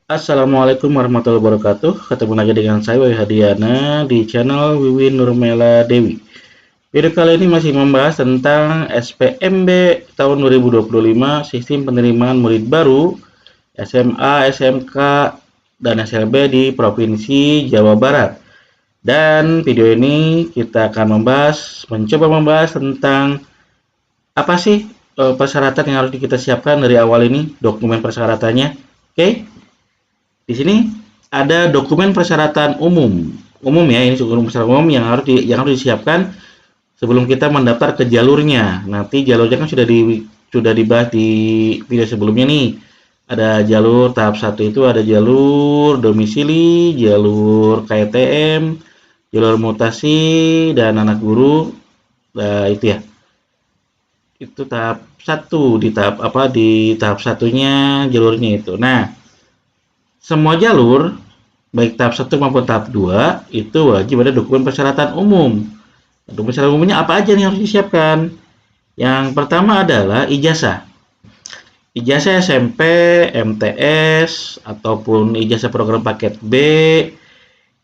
Assalamualaikum warahmatullahi wabarakatuh. Ketemu lagi dengan saya Wawi Hadiana di channel Wiwin Nurmela Dewi. Video kali ini masih membahas tentang SPMB tahun 2025 Sistem Penerimaan Murid Baru SMA, SMK, dan SLB di Provinsi Jawa Barat. Dan video ini kita akan mencoba membahas tentang apa sih persyaratan yang harus kita siapkan dari awal ini, dokumen persyaratannya. Oke? Di sini ada dokumen persyaratan umum. Umum ya, ini dokumen persyaratan umum yang harus disiapkan sebelum kita mendaftar ke jalurnya. Nanti jalurnya kan sudah dibahas di video sebelumnya nih. Ada jalur tahap satu itu ada jalur domisili, jalur KTM, jalur mutasi dan anak guru. Nah, itu ya. Itu tahap satu di tahap satunya jalurnya itu. Nah, semua jalur baik tahap 1 maupun tahap 2 itu wajib ada dokumen persyaratan umum. Dokumen persyaratan umumnya apa aja nih harus disiapkan? Yang pertama adalah ijazah. Ijazah SMP, MTS, ataupun ijazah program paket B,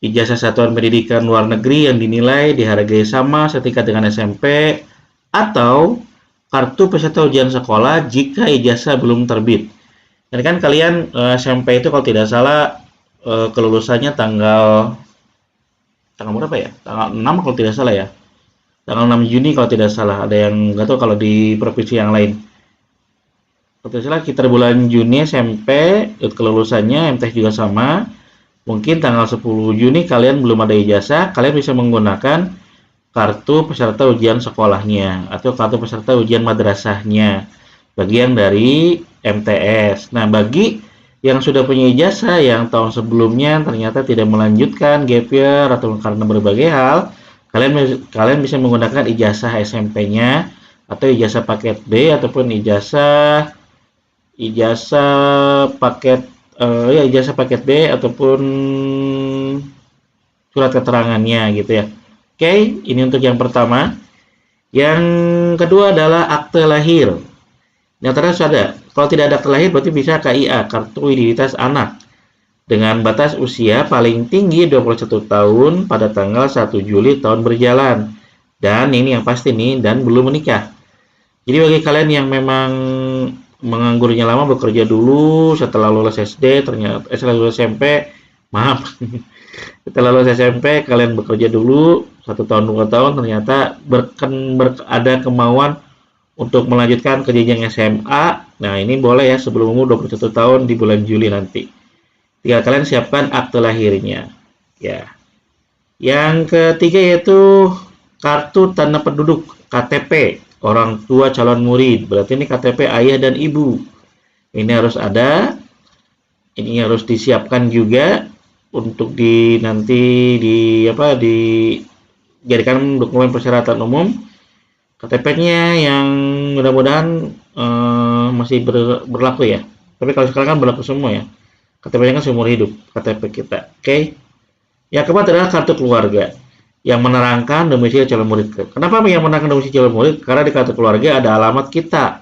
ijazah satuan pendidikan luar negeri yang dinilai dihargai sama setingkat dengan SMP, atau kartu peserta ujian sekolah jika ijazah belum terbit. Jadi kan kalian SMP itu kalau tidak salah kelulusannya tanggal tanggal berapa ya? Tanggal 6 kalau tidak salah ya. Tanggal 6 Juni kalau tidak salah. Ada yang nggak tahu kalau di provinsi yang lain. Kalau tidak salah sekitar bulan Juni SMP kelulusannya, MTS juga sama. Mungkin tanggal 10 Juni kalian belum ada ijazah, kalian bisa menggunakan kartu peserta ujian sekolahnya atau kartu peserta ujian madrasahnya, bagian dari MTS. Nah, bagi yang sudah punya ijazah yang tahun sebelumnya ternyata tidak melanjutkan gap year atau karena berbagai hal, kalian bisa menggunakan ijazah SMP-nya atau ijazah paket B ataupun ijazah ijazah paket ijazah paket B ataupun surat keterangannya gitu ya. Oke, ini untuk yang pertama. Yang kedua adalah akte lahir. Yang terakhir ada. Kalau tidak ada akte lahir berarti bisa KIA, kartu identitas anak. Dengan batas usia paling tinggi 21 tahun pada tanggal 1 Juli tahun berjalan. Dan ini yang pasti nih, dan belum menikah. Jadi bagi kalian yang memang menganggurnya lama bekerja dulu setelah lulus SD, ternyata setelah lulus SMP, maaf, setelah lulus SMP kalian bekerja dulu 1 tahun 2 tahun ternyata ada kemauan untuk melanjutkan ke jenjang SMA. Nah, ini boleh ya sebelum umur 21 tahun di bulan Juli nanti. Tinggal kalian siapkan akte lahirnya. Ya. Yang ketiga yaitu kartu tanda penduduk KTP orang tua calon murid. Berarti ini KTP ayah dan ibu. Ini harus ada. Ini harus disiapkan juga untuk nanti dijadikan dokumen persyaratan umum. KTP-nya yang mudah-mudahan masih berlaku ya. Tapi kalau sekarang kan berlaku semua ya. KTP-nya kan seumur hidup KTP kita. Oke. Yang keempat adalah kartu keluarga yang menerangkan domisili calon murid. Kenapa yang menerangkan domisili calon murid? Karena di kartu keluarga ada alamat kita.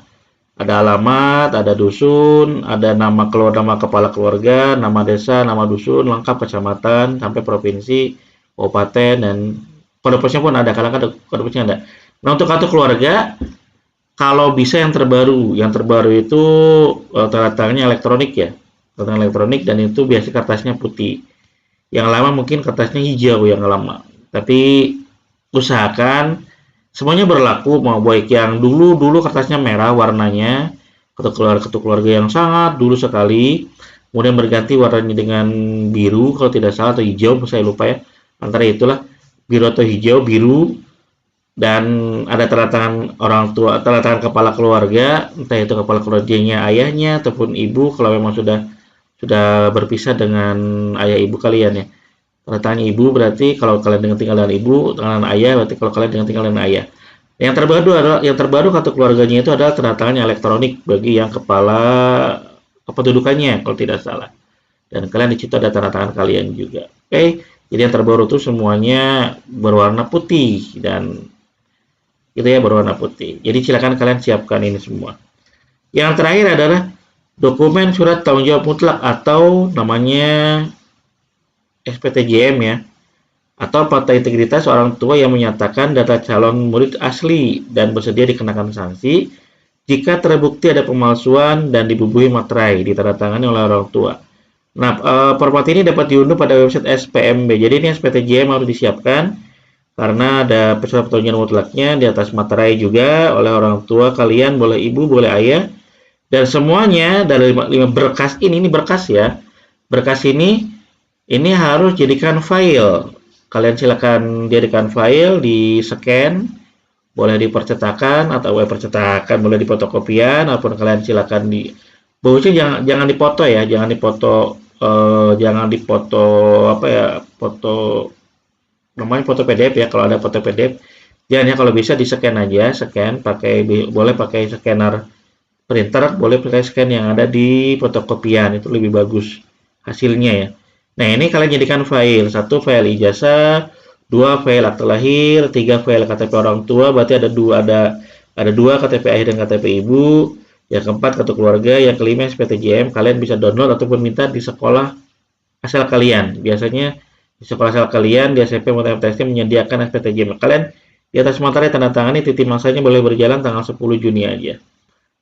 Ada alamat, ada dusun, ada nama kepala keluarga, nama desa, nama dusun, lengkap kecamatan, sampai provinsi, kabupaten, dan kode posnya pun ada. Kadang kode posnya ada. Nah, untuk kartu keluarga, kalau bisa yang terbaru itu tanda tangannya elektronik ya, tanda tangan elektronik, dan itu biasa kertasnya putih. Yang lama mungkin kertasnya hijau yang lama. Tapi usahakan semuanya berlaku, mau baik yang dulu kertasnya merah warnanya, kartu keluarga yang sangat dulu sekali, kemudian berganti warnanya dengan biru kalau tidak salah atau hijau, saya lupa ya. Antara itulah biru atau hijau, biru, dan ada tanda tangan orang tua, tanda tangan kepala keluarga, entah itu kepala keluarganya ayahnya ataupun ibu kalau memang sudah berpisah dengan ayah ibu kalian ya. Tanda tangan ibu berarti kalau kalian dengan tinggal dengan ibu, tangan ayah berarti kalau kalian dengan tinggal dengan ayah. Yang terbaru kartu keluarganya itu adalah tanda tangan elektronik bagi yang kepala kependudukannya kalau tidak salah. Dan kalian di situ ada tanda tangan kalian juga. Oke, jadi yang terbaru itu semuanya berwarna putih dan itu ya berwarna putih. Jadi silakan kalian siapkan ini semua. Yang terakhir adalah dokumen surat tanggung jawab mutlak atau namanya SPTJM ya, atau fakta integritas orang tua yang menyatakan data calon murid asli dan bersedia dikenakan sanksi jika terbukti ada pemalsuan dan dibubuhi materai ditandatangani oleh orang tua. Nah, format ini dapat diunduh pada website SPMB. Jadi ini SPTJM harus disiapkan karena ada surat pertanggung mutlaknya di atas materai juga oleh orang tua kalian, boleh ibu, boleh ayah, dan semuanya dari lima berkas ini berkas ya. Berkas ini harus jadikan file. Kalian silakan jadikan file, di scan, boleh dipercetakan atau percetakan, boleh difotokopian, ataupun kalian silakan di bagusnya jangan dipoto ya, jangan difoto apa ya, foto namanya foto PDF ya, kalau ada foto PDF. Jangan ya, kalau bisa di scan aja, scan pakai boleh pakai scanner printer, boleh pakai scan yang ada di fotokopian, itu lebih bagus hasilnya ya. Nah, ini kalian jadikan file, satu file ijazah, dua file akte lahir, tiga file KTP orang tua, berarti ada dua KTP ayah dan KTP ibu, yang keempat kartu keluarga, yang kelima SPTJM. Kalian bisa download ataupun minta di sekolah asal kalian. Biasanya di sekolah asal kalian di SMP maupun MTSD menyediakan SPTJM. Kalian di atas materai tanda tangani, titik masanya boleh berjalan tanggal 10 Juni aja.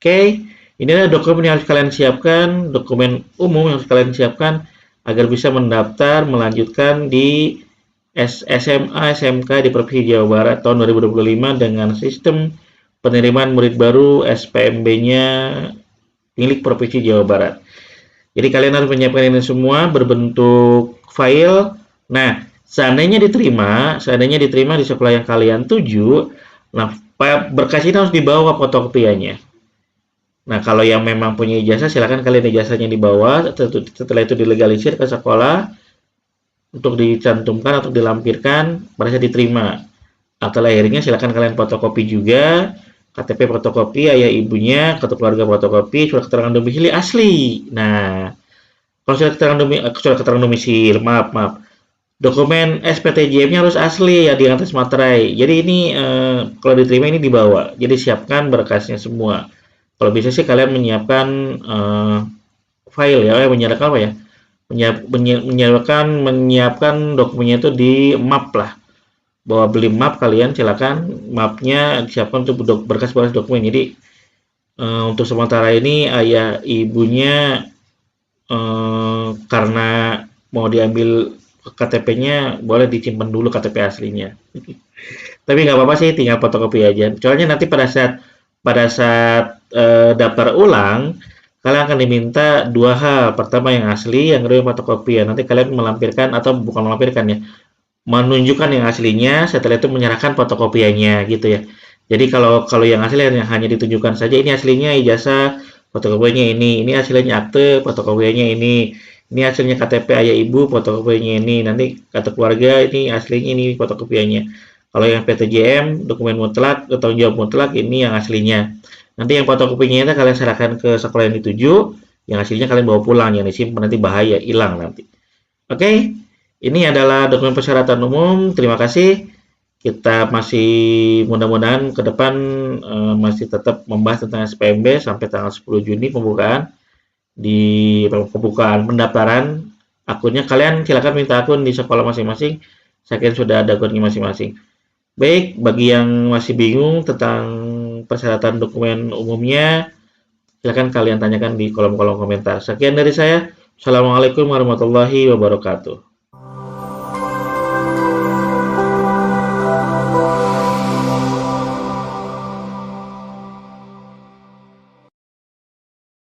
Oke, ini adalah dokumen yang harus kalian siapkan, dokumen umum yang harus kalian siapkan agar bisa mendaftar melanjutkan di SMA SMK di Provinsi Jawa Barat tahun 2025 dengan sistem penerimaan murid baru SPMB-nya milik Provinsi Jawa Barat. Jadi kalian harus menyiapkan ini semua berbentuk file. Nah, seandainya diterima di sekolah yang kalian tuju, nah berkas ini harus dibawa fotokopiannya. Nah, kalau yang memang punya ijazah, silakan kalian ijazahnya dibawa. Setelah itu dilegalisir ke sekolah untuk dicantumkan atau dilampirkan pada saat diterima. Akte lahirnya silakan kalian fotokopi juga, KTP fotokopi, ayah ibunya, kartu keluarga fotokopi, surat keterangan domisili asli. Nah, kalau surat keterangan domisili, maaf, dokumen SPTJM-nya harus asli ya di atas materai. Jadi ini kalau diterima ini dibawa. Jadi siapkan berkasnya semua. Kalau bisa sih kalian menyiapkan file ya, menyiapkan apa ya? Menyiapkan dokumennya itu di map lah. Bawa beli map, kalian silakan mapnya siapkan untuk berkas-berkas dokumen. Jadi untuk sementara ini ayah ibunya karena mau diambil KTP-nya, boleh disimpan dulu KTP aslinya. Tapi nggak apa-apa sih, tinggal fotokopi aja. Soalnya nanti pada saat daftar ulang, kalian akan diminta dua hal. Pertama yang asli, yang kedua yang fotokopi ya. Nanti kalian melampirkan atau bukan melampirkan ya, menunjukkan yang aslinya, setelah itu menyerahkan fotokopiannya gitu ya. Jadi kalau kalau yang asli hanya ditunjukkan saja, ini aslinya ijazah, fotokopiannya ini hasilnya akte, fotokopiannya ini hasilnya KTP ayah ibu, fotokopiannya ini, nanti kartu keluarga ini aslinya ini fotokopiannya. Kalau yang PTJM, dokumen mutlak, tanggung jawab mutlak, ini yang aslinya. Nanti yang fotokopinya itu kalian serahkan ke sekolah yang dituju, yang aslinya kalian bawa pulang, yang disimpan nanti bahaya, hilang nanti. Oke, ini adalah dokumen persyaratan umum. Terima kasih. Kita masih mudah-mudahan ke depan masih tetap membahas tentang SPMB sampai tanggal 10 Juni pembukaan pendaftaran akunnya. Kalian silakan minta akun di sekolah masing-masing. Saya kira sudah ada akunnya masing-masing. Baik, bagi yang masih bingung tentang persyaratan dokumen umumnya, silakan kalian tanyakan di kolom-kolom komentar. Sekian dari saya. Assalamualaikum warahmatullahi wabarakatuh.